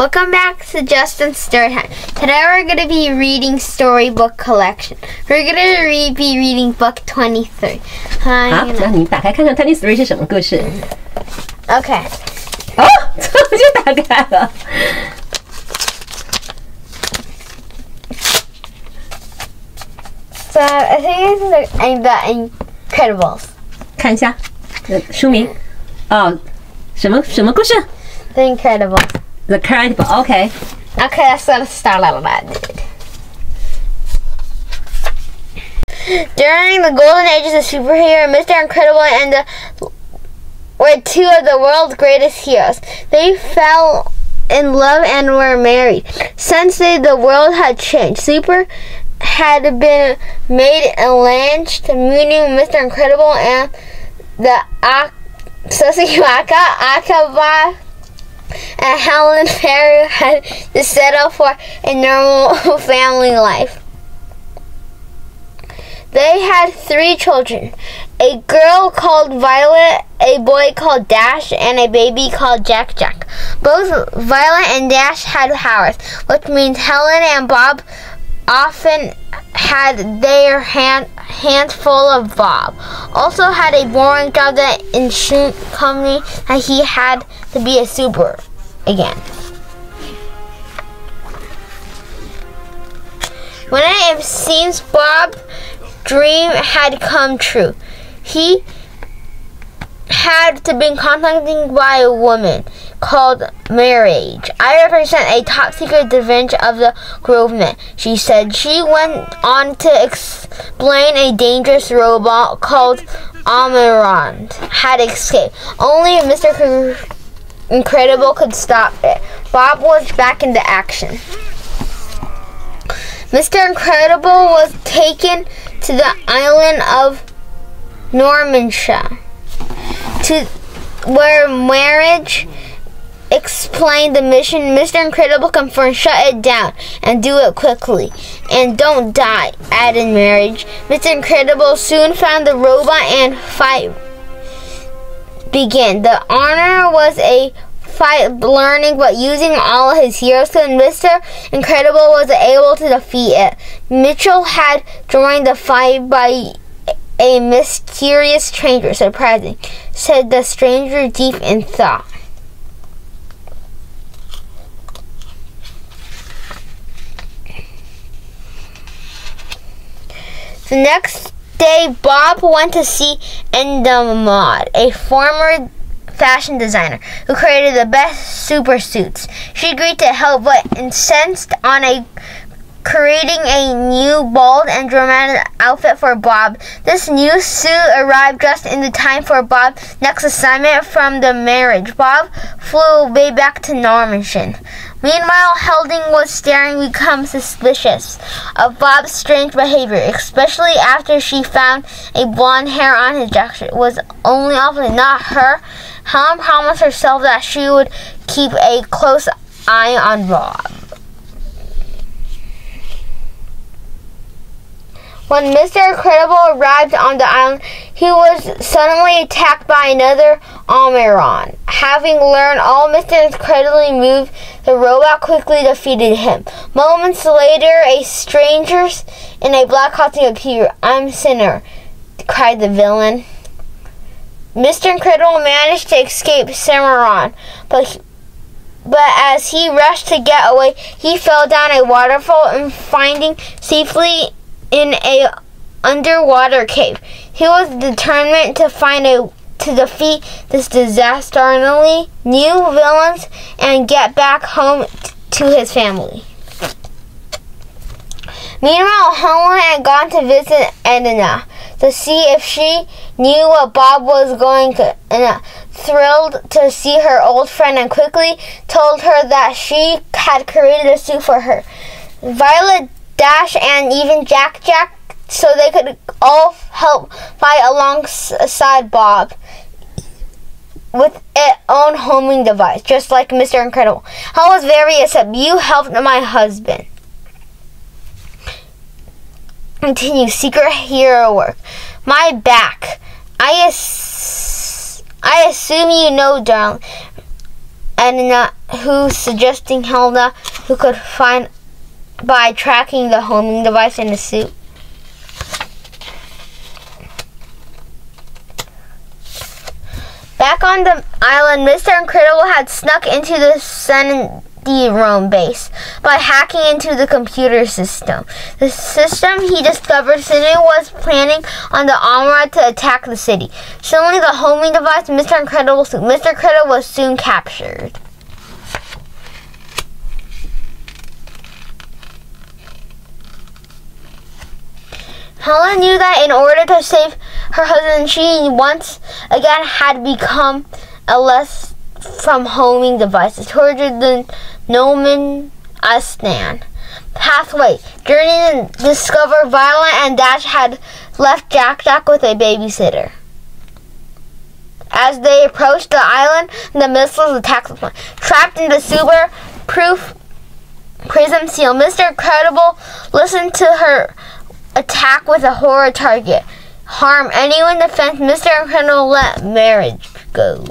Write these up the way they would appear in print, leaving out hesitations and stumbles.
Welcome back to Justin's Storytime. Today we're going to be reading Storybook Collection. We're going to be reading book 23. 好，那你打开看看 23 是什么故事 Okay. 哦，这就打开了。So I think it's the Incredibles. 看一下书名哦，什么故事 The Incredibles. The Incredible. Okay. Okay, let's start out of that. During the golden ages of superhero, Mr. Incredible and were two of the world's greatest heroes. They fell in love and were married. Since the world had changed, Super had been made and launched, meaning Mr. Incredible and the Akaba and Helen Perry had to settle for a normal family life. They had 3 children, a girl called Violet, a boy called Dash, and a baby called Jack. Both Violet and Dash had powers, which means Helen and Bob often had their hands full of Bob. Also had a boring job at the insurance company that he had to be a super again. When it seems Bob's dream had come true, he had to be contacted by a woman called Marriage. I represent a top secret adventure of the Grovemen, she said. She went on to explain a dangerous robot called Amarant had escaped. Only Mr. Incredible could stop it. Bob was back into action. Mr. Incredible was taken to the island of Normanshire, where Marriage explained the mission. Mr. Incredible confirmed, shut it down and do it quickly. And don't die, added Marriage. Mr. Incredible soon found the robot and fight began. The honor was a fight learning, but using all his heroes, and Mr. Incredible was able to defeat it. Mitchell had joined the fight by a mysterious stranger. Surprising, said the stranger deep in thought. The next day, Bob went to see Endamod, a former fashion designer who created the best super suits. She agreed to help, but insisted on creating a new bold and dramatic outfit for Bob. This new suit arrived just in the time for Bob's next assignment from the Marriage. Bob flew way back to Normanshire. Meanwhile, Helding was become suspicious of Bob's strange behavior, especially after she found a blonde hair on his jacket. It was only often not her. Helen promised herself that she would keep a close eye on Bob. When Mr. Incredible arrived on the island, he was suddenly attacked by another Almiron. Having learned all Mr. Incredible moved, the robot quickly defeated him. Moments later, a stranger in a black costume appeared. I'm Sinner, cried the villain. Mr. Incredible managed to escape Cimarron, but as he rushed to get away, he fell down a waterfall and finding safely in a underwater cave. He was determined to defeat this disastrously new villains and get back home to his family. Meanwhile, Helen had gone to visit Edna to see if she knew what Bob was going to. Edna, thrilled to see her old friend, and quickly told her that she had created a suit for her. Violet, Dash, and even Jack, so they could all help fight alongside Bob with its own homing device, just like Mr. Incredible. I was very upset. You helped my husband. Continue secret hero work. My back. I assume you know, darling. Edna, who's suggesting Hilda, who could find by tracking the homing device in the suit. Back on the island, Mr. Incredible had snuck into the Rome base by hacking into the computer system. The system he discovered Sydney was planning on the armor to attack the city. Suddenly, the homing device, Mr. Incredible was soon captured. Helen knew that in order to save her husband, she once again had become a less from homing devices towards the Nomen Astan pathway. Journey to discover Violet and Dash had left Jack with a babysitter. As they approached the island, the missiles attacked the plane. Trapped in the super-proof prism seal, Mr. Incredible listened to her attack with a horror target. Harm anyone defense, Mr. Incredible let marriage go.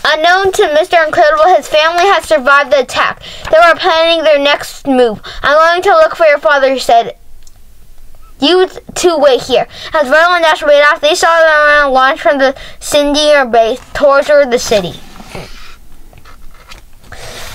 Unknown to Mr. Incredible, his family had survived the attack. They were planning their next move. I'm going to look for your father, he said. You two wait here. As Violet and Dash waited off, they saw them launch from the Cindy base towards the city.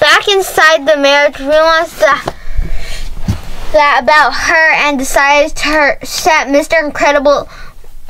Back inside, the marriage realized that about her and decided to set Mr. Incredible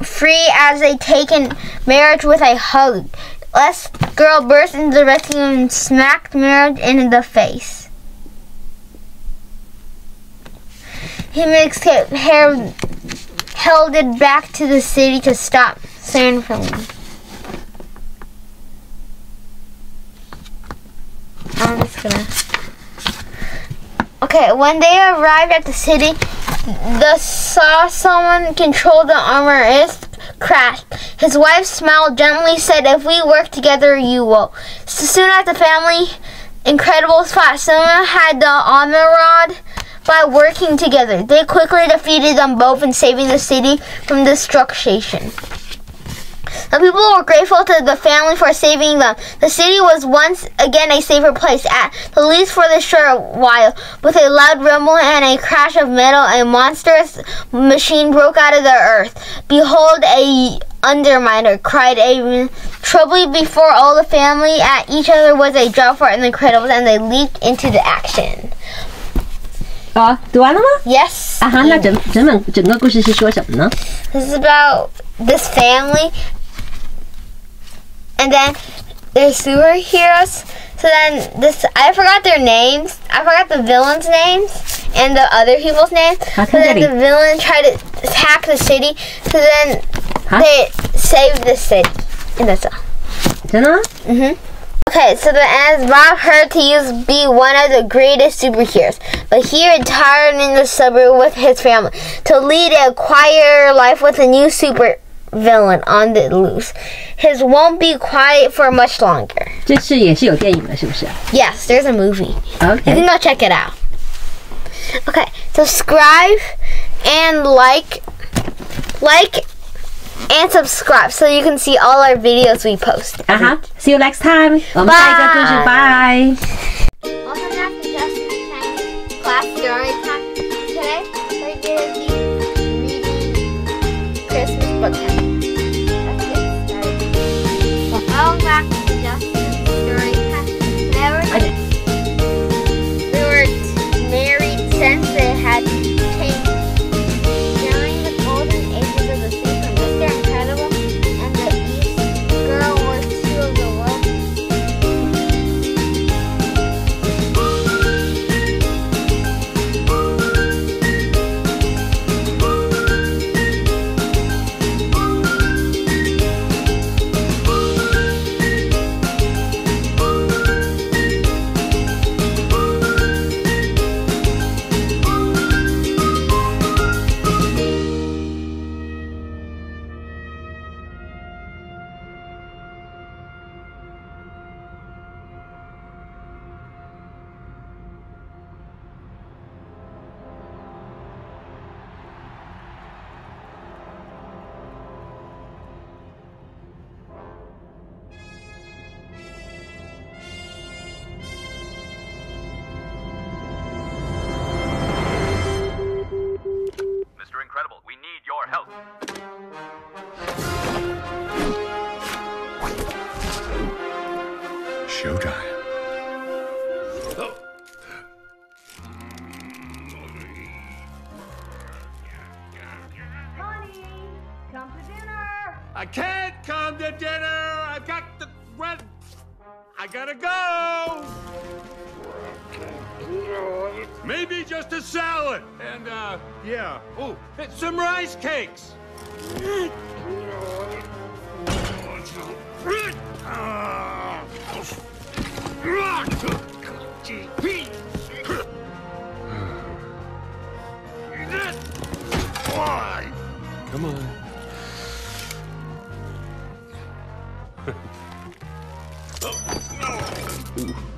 free as they taken marriage with a hug. Les girl burst into the rescue and smacked marriage in the face. He makes hair held it back to the city to stop sand from him. I'm just gonna. Okay, when they arrived at the city, they saw someone control the armor is crashed. His wife smiled gently, said, "If we work together, you will." So soon as the family Incredibles fought, someone had the armor rod. By working together, they quickly defeated them both and saving the city from destruction. The people were grateful to the family for saving them. The city was once again a safer place, at the least for the short while. With a loud rumble and a crash of metal, a monstrous machine broke out of the earth. "Behold, a underminer!" cried a trouble before all the family at each other was a drop for the Incredibles, and they leaped into the action. 哦，读完了吗 Yes. 啊哈，那整个故事是说什么呢 This is about this family, and then they're superheroes. So then I forgot their names. I forgot the villains' names and the other people's names. So then the villain tried to attack the city. So then they saved the city, and that's all. 真的吗 Okay, so then as Bob heard to be one of the greatest superheroes, but he retired in the suburb with his family to lead a quieter life with a new super villain on the loose. His won't be quiet for much longer. 这次也是有电影的，是不是 Yes, there's a movie. Okay. You can go check it out. Okay, subscribe and like and subscribe so you can see all our videos we post. See you next time. 我们下一个故事 Bye. Welcome back to Justin's class story time. Today we're going to be reading Christmas book. Let's get started. Welcome back to Justin's story time. They were married since they had changed. During the golden ages of the season, Mr. Incredible and the East Girl were two of the world's showtime. Honey, come to dinner. I can't come to dinner. I've got the rent. I gotta go. Maybe just a salad and yeah. Oh, some rice cakes. Come on. Oh, no. Ooh.